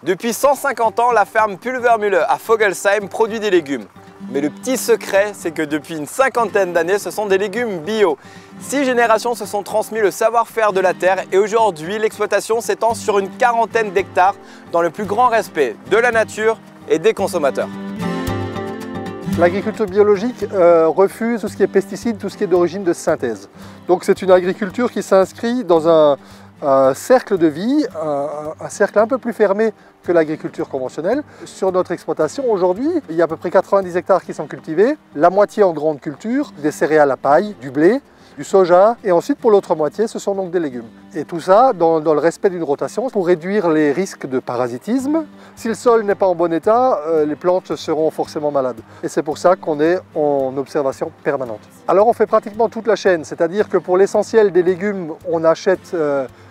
Depuis 150 ans, la ferme Pulvermühle à Vogelsheim produit des légumes. Mais le petit secret, c'est que depuis une cinquantaine d'années, ce sont des légumes bio. 6 générations se sont transmis le savoir-faire de la terre et aujourd'hui, l'exploitation s'étend sur une quarantaine d'hectares dans le plus grand respect de la nature et des consommateurs. L'agriculture biologique refuse tout ce qui est pesticides, tout ce qui est d'origine de synthèse. Donc c'est une agriculture qui s'inscrit dans un cercle de vie, un cercle un peu plus fermé que l'agriculture conventionnelle. Sur notre exploitation aujourd'hui, il y a à peu près 90 hectares qui sont cultivés, la moitié en grande culture, des céréales à paille, du blé, du soja, et ensuite pour l'autre moitié, ce sont donc des légumes. Et tout ça dans le respect d'une rotation pour réduire les risques de parasitisme. Si le sol n'est pas en bon état, les plantes seront forcément malades. Et c'est pour ça qu'on est en observation permanente. Alors on fait pratiquement toute la chaîne, c'est-à-dire que pour l'essentiel des légumes, on achète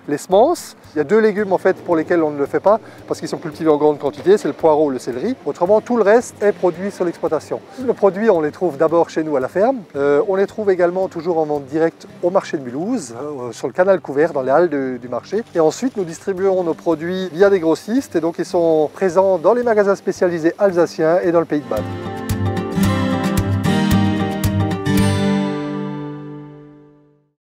les semences. Il y a 2 légumes en fait pour lesquels on ne le fait pas parce qu'ils sont cultivés en grande quantité, c'est le poireau et le céleri. Autrement, tout le reste est produit sur l'exploitation. Le produit, on les trouve d'abord chez nous à la ferme. On les trouve également toujours en vente directe au marché de Mulhouse, sur le canal couvert, dans les halles du marché. Et ensuite, nous distribuons nos produits via des grossistes et donc ils sont présents dans les magasins spécialisés alsaciens et dans le Pays de Bade.